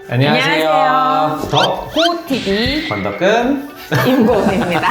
안녕하세요. 호TV 권덕근 임고은입니다.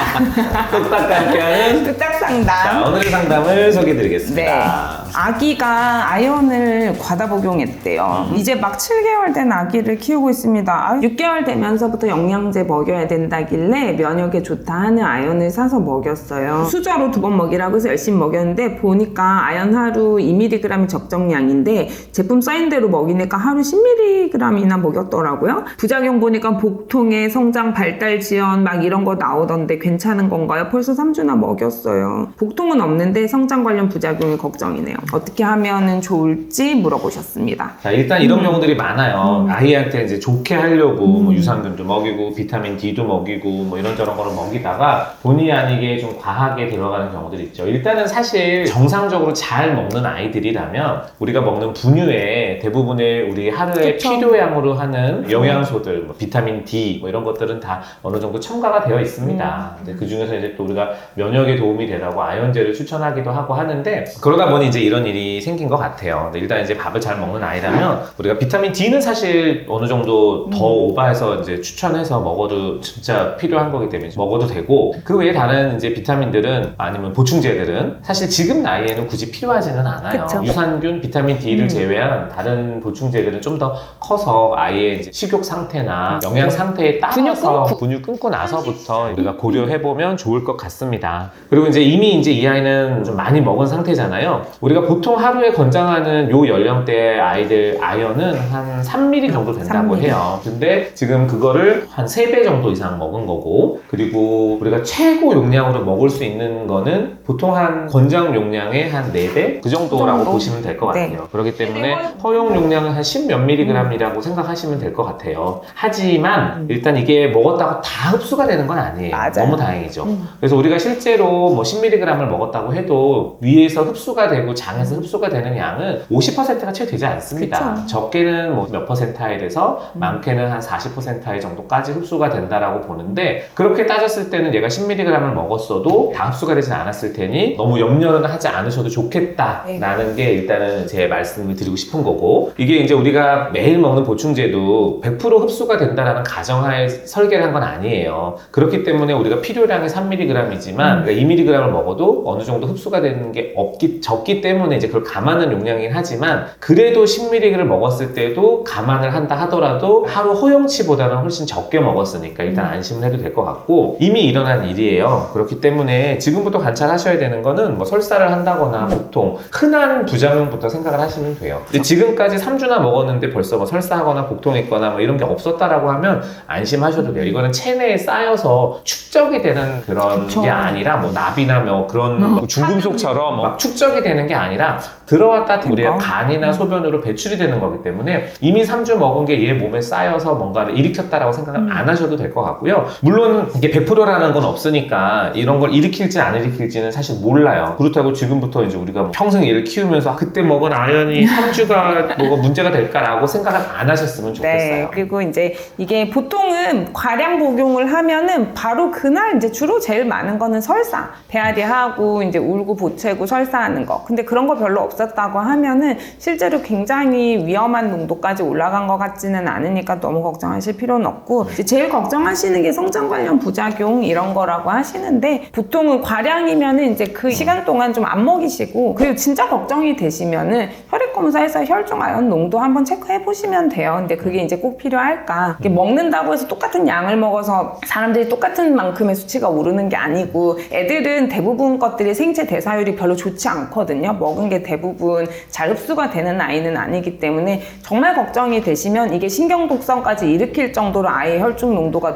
뚝딱과 함께하는 뚝딱 자, 상담. 오늘의 상담을 소개해드리겠습니다. 네. 아기가 아연을 과다 복용했대요. 이제 막 7개월 된 아기를 키우고 있습니다. 6개월 되면서부터 영양제 먹여야 된다길래 면역에 좋다 하는 아연을 사서 먹였어요. 수저로 2번 먹이라고 해서 열심히 먹였는데 보니까 아연 하루 2mg이 적정량인데 제품 써인 대로 먹이니까 하루 10mg이나 먹였더라고요. 부작용 보니까 복통에 성장 발달 지연 막 이런 거 나오던데 괜찮은 건가요? 벌써 3주나 먹였어요. 복통은 없는데 성장 관련 부작용이 걱정이네요. 어떻게 하면은 좋을지 물어보셨습니다. 자, 일단 이런 경우들이 많아요. 아이한테 이제 좋게 하려고 뭐 유산균도 먹이고 비타민 D도 먹이고 뭐 이런저런 거를 먹이다가 본의 아니게 좀 과하게 들어가는 경우들이 있죠. 일단은 사실 정상적으로 잘 먹는 아이들이라면 우리가 먹는 분유에 대부분의 우리 하루에 그쵸. 필요량으로 하는 영양소들, 뭐 비타민 D 뭐 이런 것들은 다 어느 정도 첨가가 되어 있습니다. 근데 그 중에서 이제 또 우리가 면역에 도움이 되라고 아연제를 추천하기도 하고 하는데 그러다 보니 이제 이런 일이 생긴 것 같아요. 근데 일단 이제 밥을 잘 먹는 아이라면 우리가 비타민 D는 사실 어느 정도 더 오버해서 이제 추천해서 먹어도 진짜 필요한 거기 때문에 먹어도 되고 그 외에 다른 이제 비타민들은 아니면 보충제들은 사실 지금 나이에는 굳이 필요하지는 않아요. 그쵸. 유산균, 비타민 D를 제외한 다른 보충제들은 좀 더 커서 아이의 이제 식욕 상태나 영양 상태에 따라서 근육 끊고 나서부터 우리가 고려해보면 좋을 것 같습니다. 그리고 이제 이미 이제 이 아이는 좀 많이 먹은 상태잖아요. 우리가 보통 하루에 권장하는 요 연령대 아이들 아연은 한 3mg 정도 된다고 3mg. 해요. 근데 지금 그거를 한 3배 정도 이상 먹은 거고, 그리고 우리가 최고 용량으로 먹을 수 있는 거는 보통 한 권장 용량의 한 4배? 그 정도라고 정도? 보시면 될 것 네. 같아요. 그렇기 때문에 허용 용량은 한 10몇 mg이라고 생각하시면 될 것 같아요. 하지만 일단 이게 먹었다고 다 흡수가 되는 건 아니에요. 맞아요. 너무 다행이죠. 그래서 우리가 실제로 뭐 10mg을 먹었다고 해도 위에서 흡수가 되고 장에서 흡수가 되는 양은 50%가 채 되지 않습니다. 그쵸. 적게는 뭐 몇 퍼센타일에서 많게는 한 40%타일 정도까지 흡수가 된다라고 보는데 그렇게 따졌을 때는 얘가 10mg을 먹었어도 다 흡수가 되진 않았을 테니 너무 염려는 하지 않으셔도 좋겠다라는 게 일단은 제 말씀을 드리고 싶은 거고 이게 이제 우리가 매일 먹는 보충제도 100% 흡수가 된다라는 가정하에 설계를 한 건 아니에요. 그렇기 때문에 우리가 필요량이 3mg이지만 2mg을 먹어도 어느 정도 흡수가 되는 게 적기 때문에 이제 그걸 감안한 용량이긴 하지만 그래도 10mg를 먹었을 때도 감안을 한다 하더라도 하루 허용치보다는 훨씬 적게 먹었으니까 일단 안심을 해도 될 것 같고 이미 일어난 일이에요. 그렇기 때문에 지금부터 관찰하셔야 되는 거는 뭐 설사를 한다거나 보통 흔한 부작용부터 생각을 하시면 돼요. 근데 지금까지 3주나 먹었는데 벌써 뭐 설사하거나 복통이 있거나 뭐 이런 게 없었다라고 하면 안심하셔도 돼요. 이거는 체내에 쌓여서 축적이 되는 그런 그쵸. 게 아니라 뭐 납이나 뭐 그런 뭐 중금속처럼 막 축적이 되는 게 아니라 들어왔다 우리가 간이나 소변으로 배출이 되는 거기 때문에 이미 3주 먹은 게 얘 몸에 쌓여서 뭔가를 일으켰다라고 생각을 안 하셔도 될 것 같고요. 물론 이게 100%라는 건 없으니까 이런 걸 일으킬지 안 일으킬지는 사실 몰라요. 그렇다고 지금부터 이제 우리가 뭐 평생 얘를 키우면서 그때 먹은 아연이 3주가 뭐가 문제가 될까라고 생각을 안 하셨으면 좋겠어요. 네, 그리고 이제 이게 보통은 과량 복용을 하면은 바로 그날 이제 주로 제일 많은 거는 설사, 배앓이 하고 이제 울고 보채고 설사하는 거. 근데 그런 거 별로 없었다고 하면은 실제로 굉장히 위험한 농도까지 올라간 것 같지는 않으니까 너무 걱정하실 필요는 없고 이제 제일 걱정하시는 게 성장 관련 부작용 이런 거라고 하시는데 보통은 과량이면은 이제 그 시간 동안 좀 안 먹이시고 그리고 진짜 걱정이 되시면은 혈액 검사해서 혈중 아연 농도 한번 체크해 보시면 돼요. 근데 그게 이제 꼭 필요할까? 이게 먹는다고 해서 똑같은 양을 먹어서 사람들이 똑같은 만큼의 수치가 오르는 게 아니고 애들은 대부분 것들이 생체 대사율이 별로 좋지 않거든요. 먹은 게 대부분 잘 흡수가 되는 아이는 아니기 때문에 정말 걱정이 되시면 이게 신경독성까지 일으킬 정도로 아이의 혈중 농도가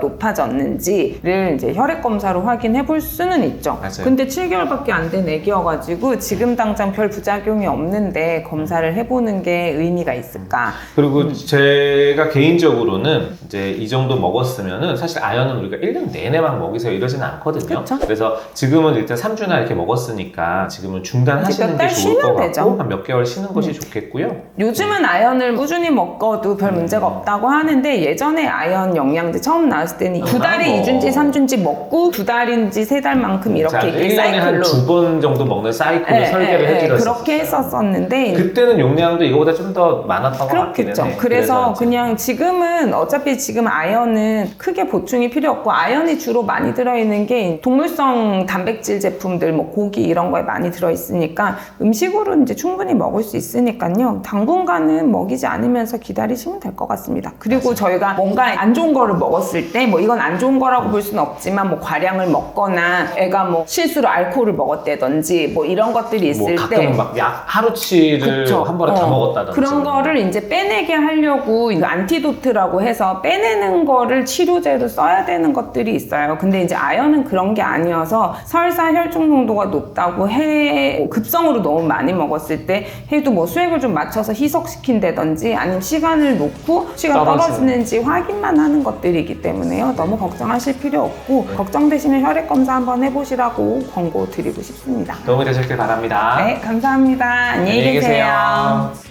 높아졌는지를 이제 혈액 검사로 확인해 볼 수는 있죠. 맞아요. 근데 7개월밖에 안 된 애기여가지고 지금 당장 별 부작용이 없는데 검사를 해보는 게 의미가 있을까? 그리고 제가 개인적으로는 이제 이 정도 먹었으면은 사실 아연은 우리가 1년 내내 막 먹이세요 이러지는 않거든요. 그쵸? 그래서 지금은 일단 3주나 이렇게 먹었으니까 지금은 중단하시는 게 좋을 것 같고 되죠. 한 몇 개월 쉬는 것이 좋겠고요. 요즘은 아연을 꾸준히 먹어도 별 문제가 없다고 하는데 예전에 아연 영양제 처음 나왔을 때는 2달에 뭐. 2주인지 3주인지 먹고 2달인지 3달만큼 이렇게 자, 1년에 한 사이클로 2번 정도 먹는 사이클을 설계를 해드렸어요. 그렇게 했었었는데 그때는 용량도 이거보다 좀 더 많았던 것 같기는 그렇겠죠. 해. 그래서 이제 그냥 지금은 어차피 지금 아연은 크게 보충이 필요 없고 아연이 주로 많이 들어있는 게 동물성 단백질 제품들 뭐 고기 이런 거에 많이 들어있으니까 음식으로 이제 충분히 먹을 수 있으니까요. 당분간은 먹이지 않으면서 기다리시면 될 것 같습니다. 그리고 저희가 뭔가 안 좋은 거를 먹었을 때 뭐 이건 안 좋은 거라고 볼 수는 없지만 뭐 과량을 먹거나 애가 뭐 실수로 알코올을 먹었다든지 뭐 이런 것들이 뭐 있을 때 가끔은 막 약 하루치를 그쵸. 한 번에 다 먹었다든지 그런 거를 이제 빼내게 하려고 이거 안티도트라고 해서 빼내는 거를 치료제로 써야 되는 것들이 있어요. 근데 이제 아연은 그런 게 아니어서 설사 혈중 농도가 높다고 해 급성으로 너무 많이 먹었을 때 해도 뭐 수액을 좀 맞춰서 희석시킨다든지 아니면 시간을 놓고 시간 떨어지는지 확인만 하는 것들이기 때문에요. 너무 걱정하실 필요 없고 걱정되시면 혈액 검사 한번 해보시라고 권고 드리고 싶습니다. 도움이 되셨길 바랍니다. 네, 감사합니다. 안녕히 계세요.